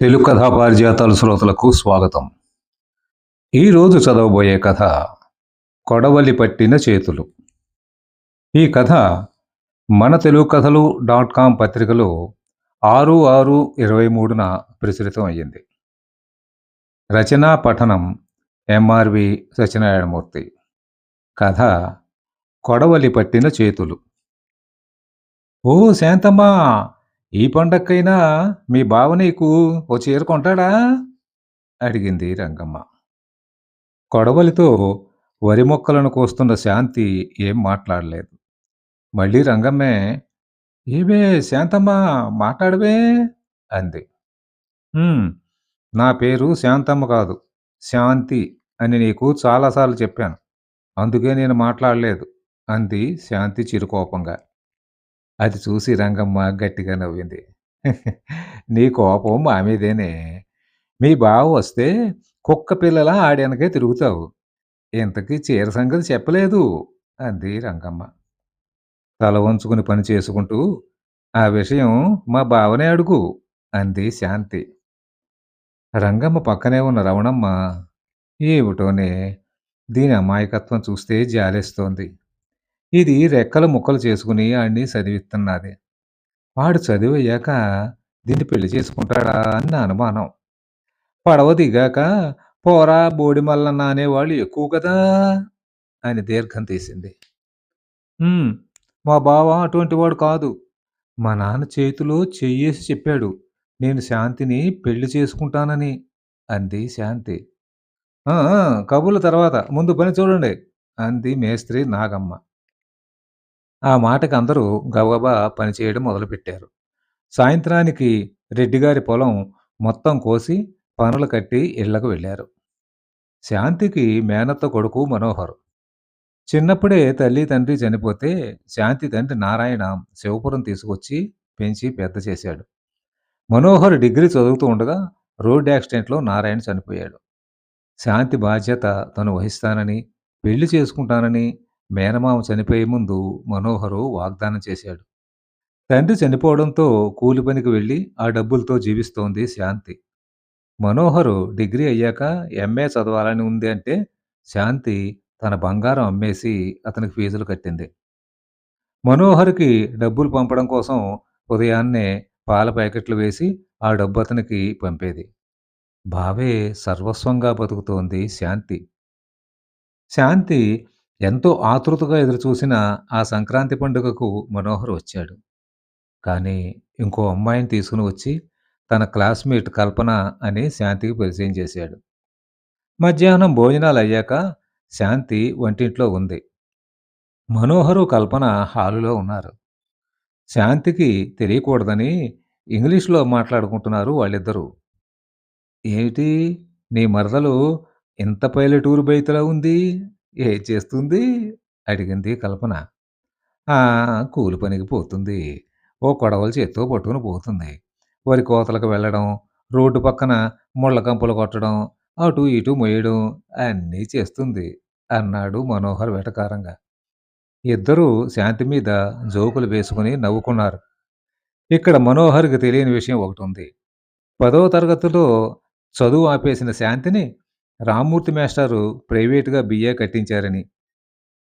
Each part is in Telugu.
తెలుగు కథా పారిజాతాల శ్రోతలకు స్వాగతం. ఈరోజు చదవబోయే కథ 'కొడవలి పట్టిన చేతులు'. ఈ కథ మన తెలుగు కథలు .com పత్రికలో 6/6/23న ప్రచురితం అయ్యింది. రచనా పఠనం ఎంఆర్వి సత్యనారాయణమూర్తి. కథ 'కొడవలి పట్టిన చేతులు'. ఓ శాంతమ్మా, ఈ పండక్కైనా మీ బావ నీకు ఓ చీర కొంటాడా? అడిగింది రంగమ్మ. కొడవలితో వరి మొక్కలను కోస్తున్న శాంతి ఏం మాట్లాడలేదు. మళ్ళీ రంగమ్మే, ఏవే శాంతమ్మా, మాట్లాడవే అంది. "ఉమ్, నా పేరు శాంతమ్మ కాదు, శాంతి అని నీకు చాలాసార్లు చెప్పాను. అందుకే నేను మాట్లాడలేదు" అంది శాంతి చిరుకోపంగా. అది చూసి రంగమ్మ గట్టిగా నవ్వింది. "నీ కోపం మా మీదేనే. మీ బావ వస్తే కుక్క పిల్లలా ఆడెనకే తిరుగుతావు. ఇంతకీ చీర సంగతి చెప్పలేదు" అంది రంగమ్మ. తల వంచుకుని పని చేసుకుంటూ, "ఆ విషయం మా బావనే అడుగు" అంది శాంతి. రంగమ్మ పక్కనే ఉన్న రమణమ్మ, ఏమిటోనే దీని అమాయకత్వం చూస్తే జాలేస్తోంది. ఇది రెక్కలు ముక్కలు చేసుకుని ఆడిని చదివిస్తున్నది. వాడు చదివయ్యాక దీన్ని పెళ్లి చేసుకుంటాడా అని నా అనుమానం. పడవ దిగాక పోరా బోడి మల్లన్న అనేవాళ్ళు ఎక్కువ కదా అని దీర్ఘం తీసింది. "ఉమ్, మా బావ అటువంటి వాడు కాదు. మా నాన్న చేతిలో చెయ్యేసి చెప్పాడు నేను శాంతిని పెళ్లి చేసుకుంటానని" అంది శాంతి. "ఆ ఆ, కబుర్ల తర్వాత ముందు పని చూడండి" అంది మేస్త్రి నాగమ్మ. ఆ మాటకి అందరూ గబగబా పనిచేయడం మొదలుపెట్టారు. సాయంత్రానికి రెడ్డిగారి పొలం మొత్తం కోసి పనులు కట్టి ఇళ్లకు వెళ్ళారు. శాంతికి మేనత్త కొడుకు మనోహర్. చిన్నప్పుడే తల్లి తండ్రి చనిపోతే శాంతి తండ్రి నారాయణ శివపురం తీసుకొచ్చి పెంచి పెద్ద చేశాడు. మనోహర్ డిగ్రీ చదువుతూ ఉండగా రోడ్ యాక్సిడెంట్లో నారాయణ చనిపోయాడు. శాంతి బాధ్యత తను వహిస్తానని, పెళ్లి చేసుకుంటానని మేనమామ చనిపోయే ముందు మనోహరు వాగ్దానం చేశాడు. తండ్రి చనిపోవడంతో కూలి పనికి వెళ్ళి ఆ డబ్బులతో జీవిస్తోంది శాంతి. మనోహరు డిగ్రీ అయ్యాక ఎంఏ చదవాలని ఉంది అంటే శాంతి తన బంగారం అమ్మేసి అతనికి ఫీజులు కట్టింది. మనోహర్‌కి డబ్బులు పంపడం కోసం ఉదయాన్నే పాల ప్యాకెట్లు వేసి ఆ డబ్బు అతనికి పంపేది. బావే సర్వస్వంగా బతుకుతోంది శాంతి. శాంతి ఎంతో ఆతృతగా ఎదురుచూసిన ఆ సంక్రాంతి పండుగకు మనోహర్ వచ్చాడు. కానీ ఇంకో అమ్మాయిని తీసుకుని వచ్చి తన క్లాస్‌మేట్ కల్పన అని శాంతికి పరిచయం చేశాడు. మధ్యాహ్నం భోజనాలయ్యాక శాంతి వంటింట్లో ఉంది. మనోహరు, కల్పన హాలులో ఉన్నారు. శాంతికి తెలియకూడదని ఇంగ్లీష్‌లో మాట్లాడుకుంటున్నారు వాళ్ళిద్దరూ. "ఏమిటి నీ మరదలు ఇంత పల్లెటూరు బయతలా ఉంది? ఏం చేస్తుంది?" అడిగింది కల్పన. "ఆ! కూలి పనికి పోతుంది. ఓ కొడవలి చేత్తో పట్టుకుని పోతుంది. వరి కోతలకు వెళ్ళడం, రోడ్డు పక్కన ముళ్ళ కంపలు కొట్టడం, అటు ఇటు మొయ్యడం అన్నీ చేస్తుంది" అన్నాడు మనోహర్ వెటకారంగా. ఇద్దరూ శాంతి మీద జోకులు వేసుకుని నవ్వుకున్నారు. ఇక్కడ మనోహర్‌కి తెలియని విషయం ఒకటుంది. 10వ తరగతిలో చదువు ఆపేసిన శాంతిని రామ్మూర్తి మేస్టారు ప్రైవేట్‌గా బిఏ కట్టించారని.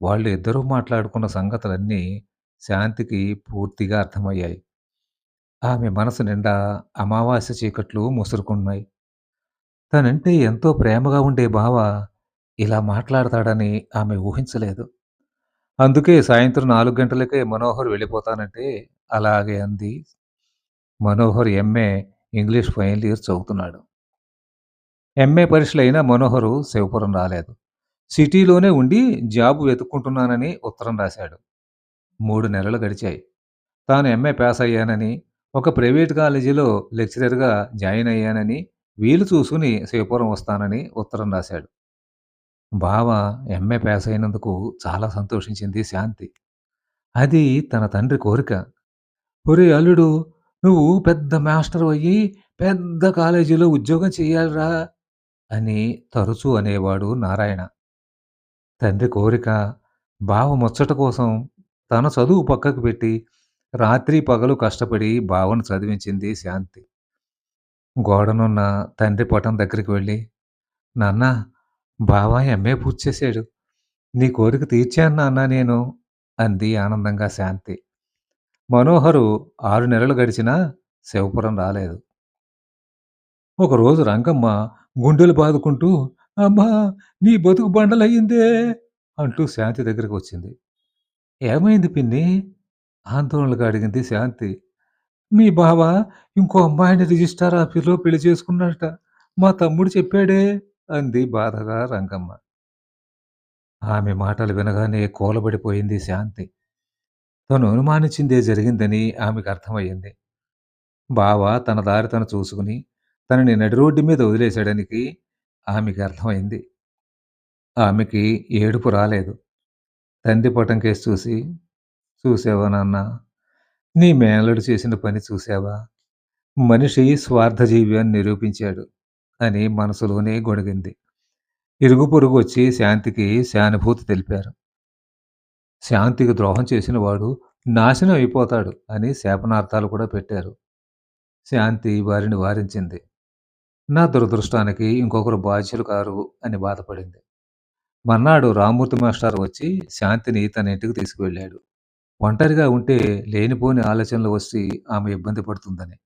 వాళ్ళు ఇద్దరూ మాట్లాడుకున్న సంగతులన్నీ శాంతికి పూర్తిగా అర్థమయ్యాయి. ఆమె మనసు నిండా అమావాస్య చీకట్లు ముసురుకున్నాయి. తనంటే ఎంతో ప్రేమగా ఉండే బావ ఇలా మాట్లాడతాడని ఆమె ఊహించలేదు. అందుకే సాయంత్రం 4 గంటలకే మనోహర్ వెళ్ళిపోతానంటే అలాగే అంది. Manohar MA English final year చదువుతున్నాడు. ఎంఏ పరీక్షలయినా మనోహరు శివపురం రాలేదు. సిటీలోనే ఉండి జాబ్ వెతుక్కుంటున్నానని ఉత్తరం రాశాడు. 3 నెలలు గడిచాయి. తాను ఎంఏ పాస్ అయ్యానని, ఒక ప్రైవేట్ కాలేజీలో లెక్చరర్‌గా జాయిన్ అయ్యానని, వీలు చూసుకుని శివపురం వస్తానని ఉత్తరం రాశాడు. బావ ఎంఏ పాస్ అయినందుకు చాలా సంతోషించింది శాంతి. అది తన తండ్రి కోరిక. "ఒరేయ్ అల్లుడు, నువ్వు పెద్ద మాస్టరు అయ్యి, పెద్ద కాలేజీలో ఉద్యోగం చెయ్యాలిరా" అని తరచూ అనేవాడు నారాయణ. తండ్రి కోరిక, బావ ముచ్చట కోసం తన చదువు పక్కకు పెట్టి రాత్రి పగలు కష్టపడి బావను చదివించింది శాంతి. గోడనున్న తండ్రి పటం దగ్గరికి వెళ్ళి, "నాన్నా, బావ ఎంఏ పూర్తి చేశాడు. నీ కోరిక తీర్చాను నాన్నా నేను" అంది ఆనందంగా శాంతి. మనోహరు 6 నెలలు గడిచినా శివపురం రాలేదు. ఒకరోజు రంగమ్మ గుండెలు బాదుకుంటూ, "అమ్మా! నీ బతుకు బండలయిందే" అంటూ శాంతి దగ్గరకొచ్చింది. "ఏమైంది పిన్ని?" ఆందోళనగా అడిగింది శాంతి. "మీ బావ ఇంకో అమ్మాయిని రిజిస్టార్ ఆఫీస్‌లో పెళ్లి చేసుకున్నాడట. మా తమ్ముడు చెప్పాడే" అంది బాధగా రంగమ్మ. ఆమె మాటలు వినగానే కూలబడిపోయింది శాంతి. తను అనుమానించిందే జరిగిందని ఆమెకు అర్థమయ్యింది. బావ తన దారి తను చూసుకుని, తనని నడిరోడ్డు మీద వదిలేసాడనికి ఆమెకి అర్థమైంది. ఆమెకి ఏడుపు రాలేదు. తండ్రి పటం కేసి చూసి, "చూసావా నాన్నా, నీ మేనల్లుడు చేసిన పని చూసావా? మనిషి స్వార్థజీవి అని నిరూపించాడు" అని మనసులోనే గొణిగింది. ఇరుగు పొరుగు వచ్చి శాంతికి సానుభూతి తెలిపారు. శాంతికి ద్రోహం చేసిన వాడు నాశనం అయిపోతాడు అని శాపనార్థాలు కూడా పెట్టారు. శాంతి వారిని వారించింది. నా దురదృష్టానికి ఇంకొకరు బాధ్యులు కారు అని బాధపడింది. మర్నాడు రామ్మూర్తి మాస్టారు వచ్చి శాంతిని తన ఇంటికి తీసుకువెళ్ళాడు. ఒంటరిగా ఉంటే లేనిపోని ఆలోచనలు వచ్చి ఆమె ఇబ్బంది పడుతుందని.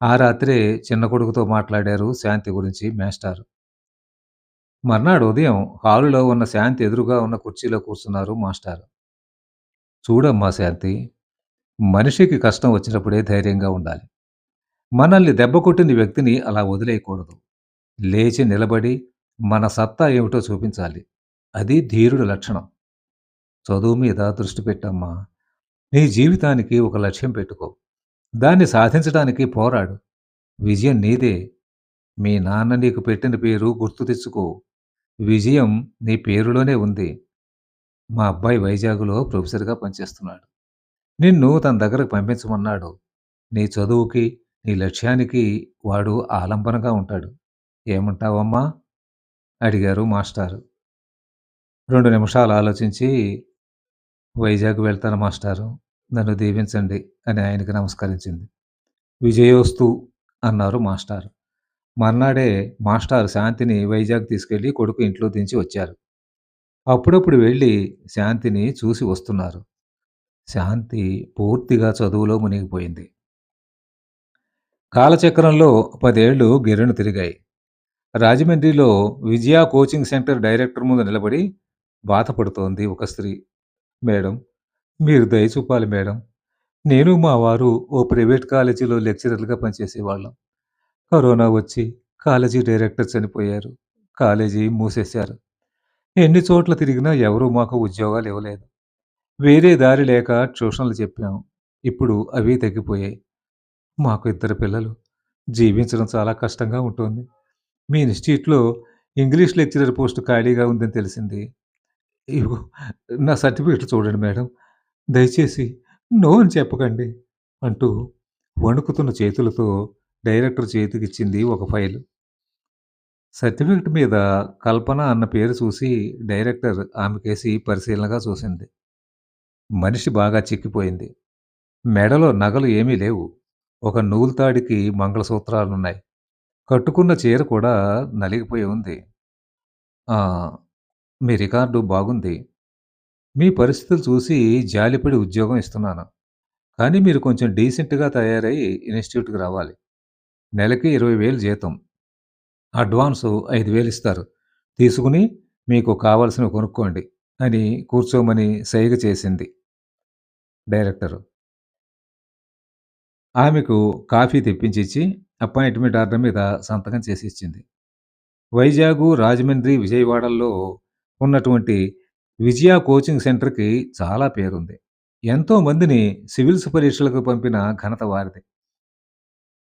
ఆ రాత్రే చిన్న కొడుకుతో మాట్లాడారు శాంతి గురించి మేస్టారు. మర్నాడు ఉదయం హాలులో ఉన్న శాంతి ఎదురుగా ఉన్న కుర్చీలో కూర్చున్నారు మాస్టారు. "చూడమ్మా శాంతి, మనిషికి కష్టం వచ్చినప్పుడే ధైర్యంగా ఉండాలి. మనల్ని దెబ్బ కొట్టిన వ్యక్తిని అలా వదిలేయకూడదు. లేచి నిలబడి మన సత్తా ఏమిటో చూపించాలి. అది ధీరుడి లక్షణం. చదువు మీద దృష్టి పెట్టమ్మా. నీ జీవితానికి ఒక లక్ష్యం పెట్టుకో. దాన్ని సాధించడానికి పోరాడు. విజయం నీదే. మీ నాన్న నీకు పెట్టిన పేరు గుర్తు తెచ్చుకో. విజయం నీ పేరులోనే ఉంది. మా అబ్బాయి వైజాగ్‌లో ప్రొఫెసర్‌గా పనిచేస్తున్నాడు. నిన్ను తన దగ్గరకు పంపించమన్నాడు. నీ చదువుకి, నీ లక్ష్యానికి వాడు ఆలంబనగా ఉంటాడు. ఏమంటావమ్మా?" అడిగారు మాస్టారు. 2 నిమిషాలు ఆలోచించి, "వైజాగ్ వెళ్తాను మాస్టారు. నన్ను దీవించండి" అని ఆయనకి నమస్కరించింది. "విజయోస్తు" అన్నారు మాస్టారు. మర్నాడే మాస్టారు శాంతిని వైజాగ్ తీసుకెళ్ళి కొడుకు ఇంట్లో దించి వచ్చారు. అప్పుడప్పుడు వెళ్ళి శాంతిని చూసి వస్తున్నారు. శాంతి పూర్తిగా చదువులో మునిగిపోయింది. కాలచక్రంలో 10 ఏళ్లు గిర్రున తిరిగాయి. రాజమండ్రిలో విజయ కోచింగ్ సెంటర్ డైరెక్టర్ ముందు నిలబడి బాధపడుతోంది ఒక స్త్రీ. "మేడం, మీరు దయ చూపాలి మేడం. నేను మా వారు ఓ ప్రైవేట్ కాలేజీలో లెక్చరర్‌లుగా పనిచేసేవాళ్ళం. కరోనా వచ్చి కాలేజీ డైరెక్టర్ చనిపోయారు. కాలేజీ మూసేశారు. ఎన్ని చోట్ల తిరిగినా ఎవరూ మాకు ఉద్యోగాలు ఇవ్వలేదు. వేరే దారి లేక ట్యూషన్లు చెప్పాం. ఇప్పుడు అవి తగ్గిపోయాయి. మాకు ఇద్దరు పిల్లలు. జీవించడం చాలా కష్టంగా ఉంటోంది. మీ ఇన్‌స్టిట్యూట్‌లో ఇంగ్లీష్ లెక్చరర్ పోస్ట్ ఖాళీగా ఉందని తెలిసింది. ఇదిగో నా సర్టిఫికేట్లు చూడండి మేడం. దయచేసి నో అని చెప్పకండి" అంటూ వణుకుతున్న చేతులతో డైరెక్టర్ చేతికిచ్చింది ఒక ఫైలు. సర్టిఫికేట్ మీద కల్పన అన్న పేరు చూసి డైరెక్టర్ ఆమెకేసి పరిశీలనగా చూసింది. మనిషి బాగా చిక్కిపోయింది. మెడలో నగలు ఏమీ లేవు. ఒక నూలుతాడికి మంగళసూత్రాలున్నాయి. కట్టుకున్న చీర కూడా నలిగిపోయి ఉంది. "ఆ! మీ రికార్డు బాగుంది. మీ పరిస్థితులు చూసి జాలిపడి ఉద్యోగం ఇస్తున్నాను. కానీ మీరు కొంచెం డీసెంట్‌గా తయారై ఇన్‌స్టిట్యూట్‌కి రావాలి. నెలకి 20,000 జీతం. అడ్వాన్సు 5,000 ఇస్తారు. తీసుకుని మీకు కావాల్సినవి కొనుక్కోండి" అని కూర్చోమని సైగ చేసింది డైరెక్టరు. ఆమెకు కాఫీ తెప్పించిచ్చి అపాయింట్‌మెంట్ ఆర్డర్ మీద సంతకం చేసిచ్చింది. వైజాగు, రాజమండ్రి, విజయవాడల్లో ఉన్నటువంటి విజయ కోచింగ్ సెంటర్‌కి చాలా పేరుంది. ఎంతో మందిని సివిల్స్ పరీక్షలకు పంపిన ఘనత వారిది.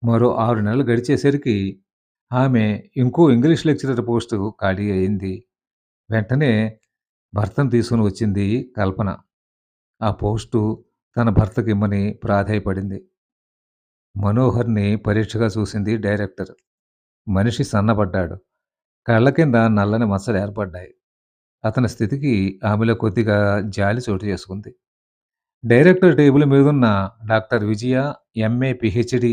మరో 6 నెలలు గడిచేసరికి ఆమె ఇంకో ఇంగ్లీష్ లెక్చరర్ పోస్టు ఖాళీ అయింది. వెంటనే భర్తను తీసుకొని వచ్చింది కల్పన. ఆ పోస్టు తన భర్తకిమ్మని ప్రాధేయపడింది. మనోహర్‌ని పరీక్షగా చూసింది డైరెక్టర్. మనిషి సన్నబడ్డాడు. కళ్ళ కింద నల్లని మచ్చలు ఏర్పడ్డాయి. అతని స్థితికి ఆమెలో కొద్దిగా జాలి చోటు చేసుకుంది. డైరెక్టర్ టేబుల్ మీదున్న డాక్టర్ విజయ ఎంఏ, పీహెచ్‌డీ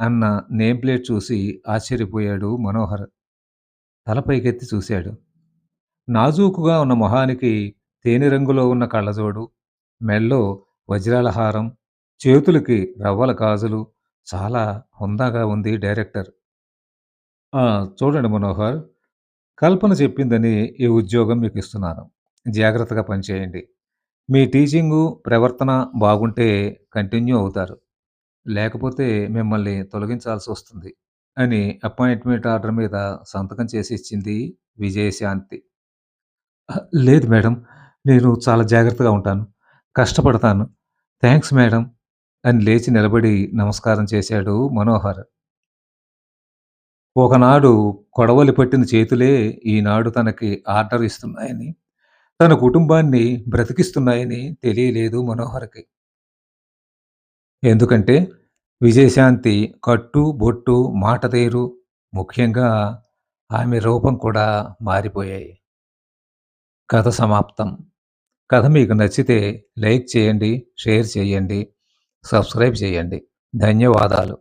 అన్న నేమ్ ప్లేట్ చూసి ఆశ్చర్యపోయాడు మనోహర్. తల పైకెత్తి చూశాడు. నాజూకుగా ఉన్న మొహానికి తేనె రంగులో ఉన్న కళ్ళజోడు, మెడలో వజ్రాల హారం, చేతులకి రవ్వల గాజులు. చాలా హుందాగా ఉంది డైరెక్టర్. ఆ! చూడండి మనోహర్, కల్పన చెప్పిందని ఈ ఉద్యోగం మీకిస్తున్నాను. జాగ్రత్తగా పనిచేయండి. మీ టీచింగు, ప్రవర్తన బాగుంటే కంటిన్యూ అవుతారు. లేకపోతే మిమ్మల్ని తొలగించాల్సొస్తుంది అని అపాయింట్మెంట్ ఆర్డర్ మీద సంతకం చేసి ఇచ్చింది విజయశాంతి. లేదు మేడం. నేను చాలా జాగ్రత్తగా ఉంటాను. కష్టపడతాను. థాంక్స్ మేడం అని లేచి నిలబడి నమస్కారం చేశాడు మనోహర్. ఒకనాడు కొడవలి పట్టిన చేతులే ఈనాడు తనకి ఆర్డర్ ఇస్తున్నాయని, తన కుటుంబాన్ని బ్రతికిస్తున్నాయని తెలియలేదు మనోహర్‌కి. ఎందుకంటే విజయశాంతి కట్టు, బొట్టు, మాట తీరు, ముఖ్యంగా ఆమె రూపం కూడా మారిపోయాయి. కథ సమాప్తం. కథ మీకు నచ్చితే లైక్ చేయండి, షేర్ చేయండి, సబ్స్క్రైబ్ చేయండి. ధన్యవాదాలు.